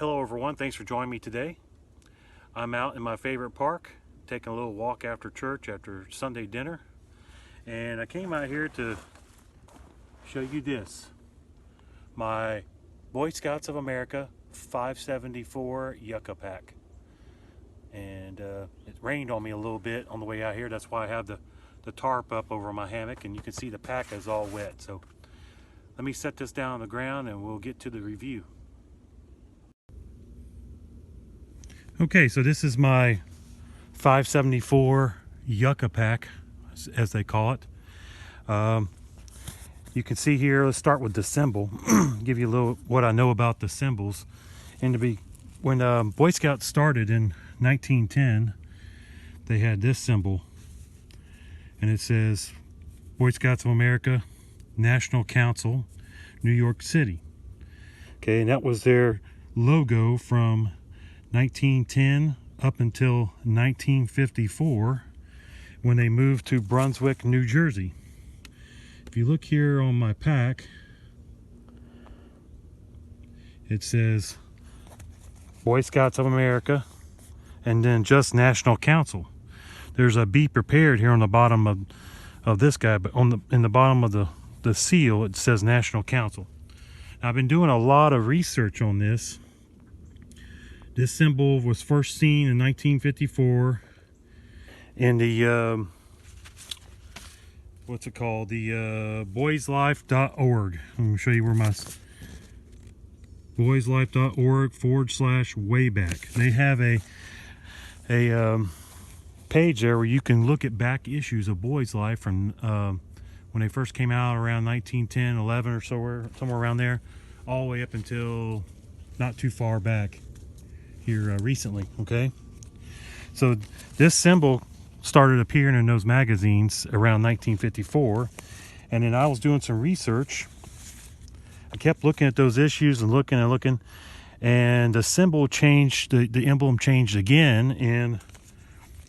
Hello everyone, thanks for joining me today. I'm out in my favorite park, taking a little walk after church, after Sunday dinner. And I came out here to show you this. My Boy Scouts of America 574 Yucca Pack. And it rained on me a little bit on the way out here. That's why I have the tarp up over my hammock, and you can see the pack is all wet. So let me set this down on the ground and we'll get to the review. Okay, so this is my 574 Yucca Pack, as they call it. You can see here, let's start with the symbol. Give you a little what I know about the symbols. When Boy Scouts started in 1910, they had this symbol, and it says Boy Scouts of America, National Council, New York City. Okay, and that was their logo from 1910 up until 1954 when they moved to Brunswick, New Jersey. If you look here on my pack, it says Boy Scouts of America and then just National Council. There's a be prepared here on the bottom of this guy, but in the bottom of the seal it says National Council. Now, I've been doing a lot of research on this. This symbol was first seen in 1954 in the what's it called? The boyslife.org. I'm going to show you where my boyslife.org/wayback. They have a page there where you can look at back issues of Boys Life from when they first came out around 1910, 11 or so, somewhere around there, all the way up until not too far back here recently. Okay, so this symbol started appearing in those magazines around 1954, and then I was doing some research. I kept looking at those issues and looking, and the symbol changed, the emblem changed again in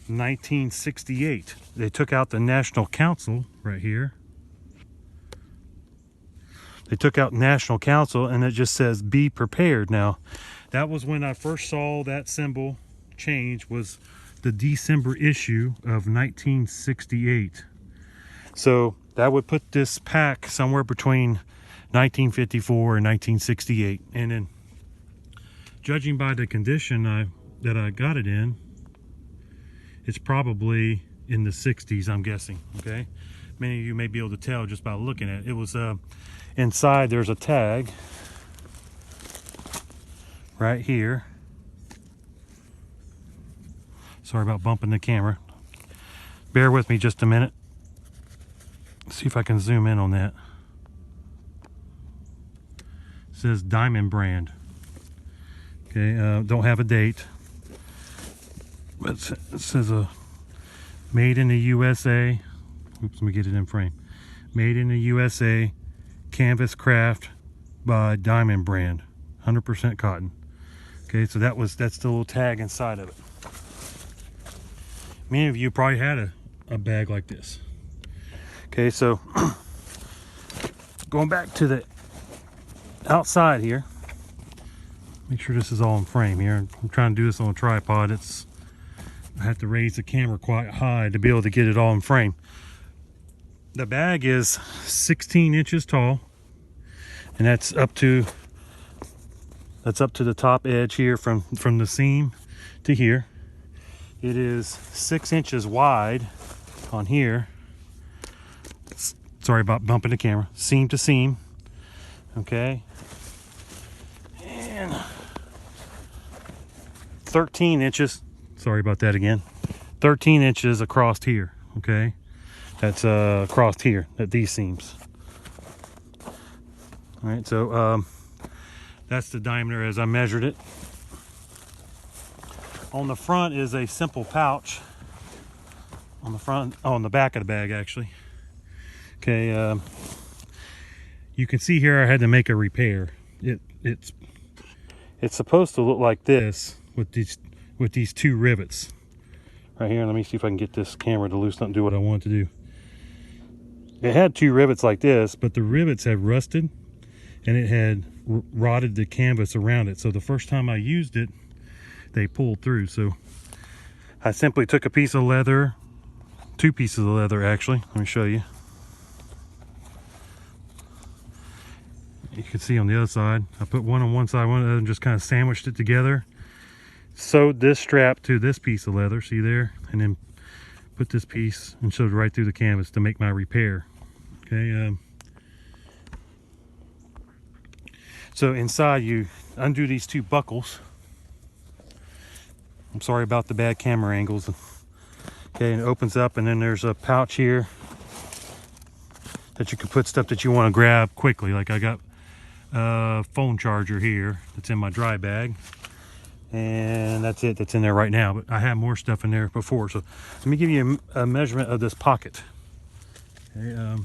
1968. They took out the National Council right here. They took out National Council, and it just says be prepared. Now, that was when I first saw that symbol change, was the December issue of 1968. So that would put this pack somewhere between 1954 and 1968. And then, judging by the condition that I got it in, it's probably in the 60s, I'm guessing. Okay, many of you may be able to tell just by looking at it. It was inside, there's a tag right here. Sorry about bumping the camera. Bear with me just a minute. See if I can zoom in on that. It says Diamond brand. Okay, don't have a date, but it says made in the USA. Oops, let me get it in frame. Made in the USA, canvas craft by Diamond brand, 100% cotton. Okay, so that's the little tag inside of it. Many of you probably had a bag like this. Okay, so going back to the outside here, make sure this is all in frame here. I'm trying to do this on a tripod. I have to raise the camera quite high to be able to get it all in frame. The bag is 16 inches tall, and that's up to the top edge here from the seam to here. It is 6 inches wide on here. Sorry about bumping the camera. Seam to seam. Okay. And 13 inches. Sorry about that again. 13 inches across here. Okay. That's across here at these seams. All right. So that's the diameter as I measured it. On the front is a simple pouch. On the back of the bag, actually. Okay, you can see here I had to make a repair. It's supposed to look like this with these two rivets right here. Let me see if I can get this camera to loosen up and do what I want to do. It had two rivets like this, but the rivets have rusted, and it had rotted the canvas around it. So the first time I used it, they pulled through. So I simply took a piece of leather, 2 pieces of leather actually. Let me show you. You can see on the other side, I put one on one side, one on the other, and just kind of sandwiched it together. Sewed this strap to this piece of leather, see there? And then put this piece and sewed right through the canvas to make my repair. Okay. So inside you undo these 2 buckles. I'm sorry about the bad camera angles. Okay, and it opens up, and then there's a pouch here that you can put stuff that you want to grab quickly. Like I got a phone charger here that's in my dry bag, and that's it, that's in there right now, but I had more stuff in there before. So let me give you a measurement of this pocket. Okay,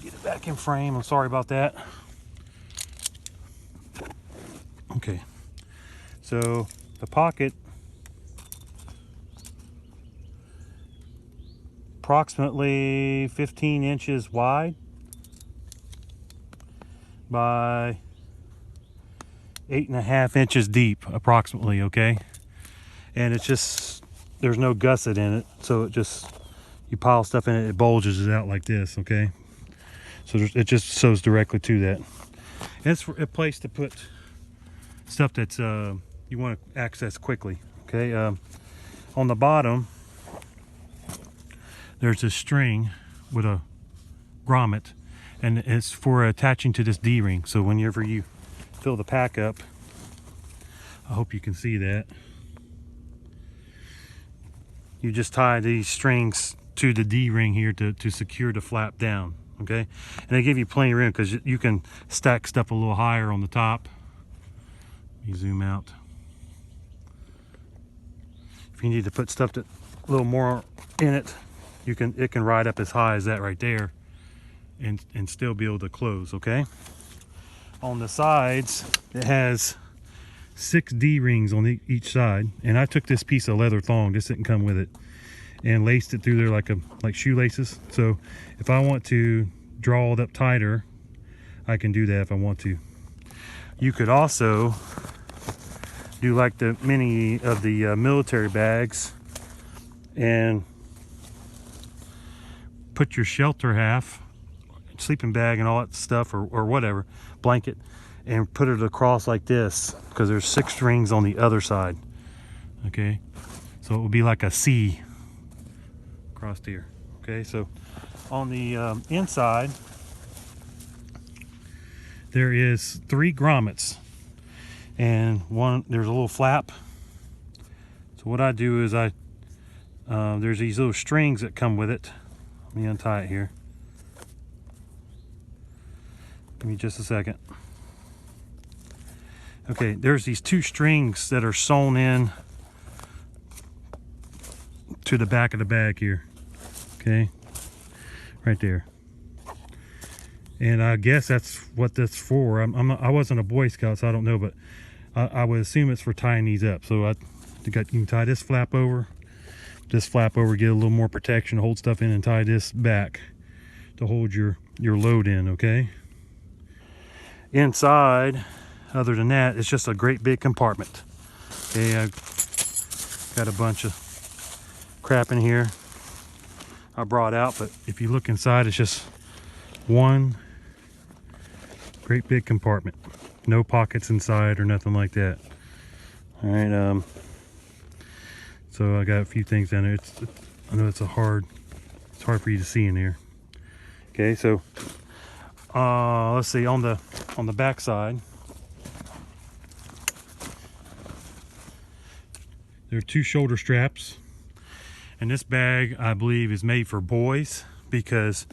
get it back in frame. I'm sorry about that. Okay, so the pocket, approximately 15 inches wide by 8.5 inches deep, approximately. Okay, and it's just, there's no gusset in it, so it just, you pile stuff in it, it bulges it out like this. Okay, so it just sews directly to that, and it's a place to put stuff that's you want to access quickly. Okay, on the bottom there's a string with a grommet, and it's for attaching to this D-ring. So whenever you fill the pack up, I hope you can see that, you just tie these strings to the D-ring here to secure the flap down. Okay, and they give you plenty of room because you can stack stuff a little higher on the top. Let me zoom out. If you need to put stuff that a little more in it, it can ride up as high as that right there, and still be able to close. Okay, on the sides it has 6 D-rings on each side, and I took this piece of leather thong, this didn't come with it, and laced it through there like shoelaces. So if I want to draw it up tighter, I can do that if I want to. You could also do like the many of the military bags and put your shelter half, sleeping bag and all that stuff, or whatever, blanket, and put it across like this, because there's 6 strings on the other side. Okay, so it will be like a C across here. Okay, so on the inside there is 3 grommets, and there's a little flap. So what I do is there's these little strings that come with it. Let me untie it here. Give me just a second. Okay, there's these 2 strings that are sewn in to the back of the bag here. Okay, right there. And I guess that's what that's for. I wasn't a Boy Scout, so I don't know, but I would assume it's for tying these up. So you can tie this flap over, get a little more protection, hold stuff in, and tie this back to hold your load in. Okay, inside, other than that, it's just a great big compartment. Okay, I got a bunch of crap in here I brought out, but if you look inside, it's just one great big compartment, no pockets inside or nothing like that. All right, so I got a few things down there. I know it's hard for you to see in there. Okay, so let's see, on the back side there are 2 shoulder straps, and this bag I believe is made for boys because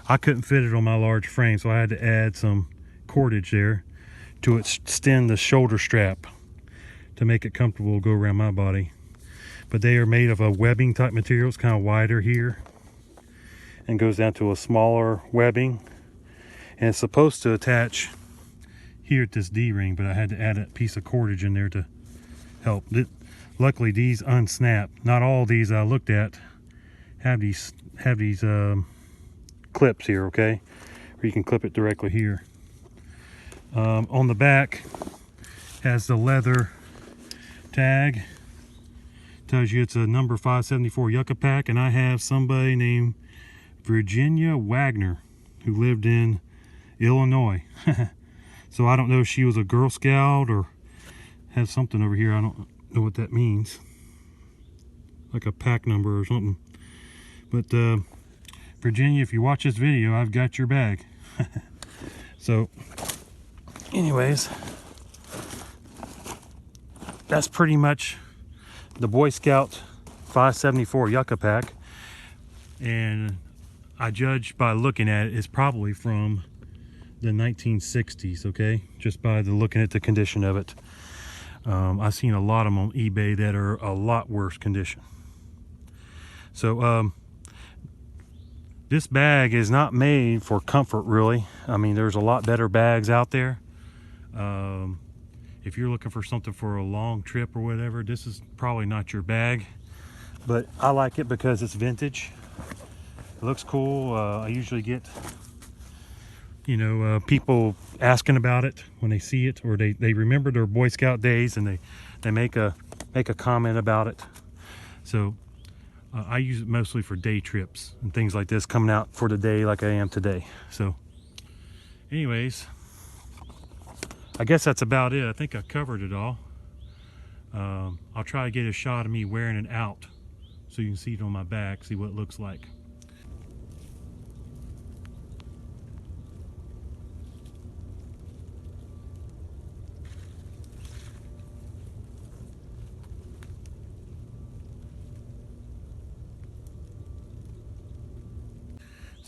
I couldn't fit it on my large frame, so I had to add some cordage there to extend the shoulder strap to make it comfortable go around my body. But they are made of a webbing type material. It's kind of wider here and goes down to a smaller webbing, and it's supposed to attach here at this D-ring, but I had to add a piece of cordage in there to help. Luckily these unsnap. Not all these I looked at have these clips here, okay, where you can clip it directly here. On the back has the leather tag. Tells you it's a number 574 Yucca Pack, and I have somebody named Virginia Wagner who lived in Illinois. So I don't know if she was a Girl Scout or has something over here. I don't know what that means, like a pack number or something. But Virginia, if you watch this video, I've got your bag. So anyways, that's pretty much the Boy Scout 574 Yucca Pack, and I judge by looking at it, it's probably from the 1960s, okay? Just by the looking at the condition of it. I've seen a lot of them on eBay that are a lot worse condition. So this bag is not made for comfort, really. I mean, there's a lot better bags out there. If you're looking for something for a long trip or whatever, this is probably not your bag. But I like it because it's vintage. It looks cool. I usually get, you know, people asking about it when they see it, or they remember their Boy Scout days, and they make a comment about it. So I use it mostly for day trips and things like this, coming out for the day like I am today. So anyways, I guess that's about it. I think I covered it all. I'll try to get a shot of me wearing it out so you can see it on my back, see what it looks like.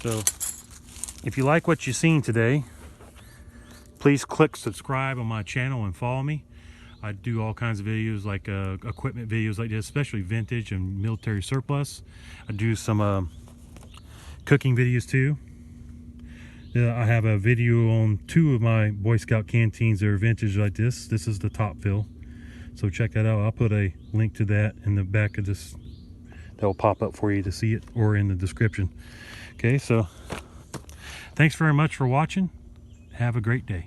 So if you like what you've seen today, please click subscribe on my channel and follow me. I do all kinds of videos, like equipment videos like this, especially vintage and military surplus. I do some cooking videos too. I have a video on 2 of my Boy Scout canteens that are vintage like this. This is the top fill, so check that out. I'll put a link to that in the back of this. That will pop up for you to see it, or in the description. Okay, so thanks very much for watching. Have a great day.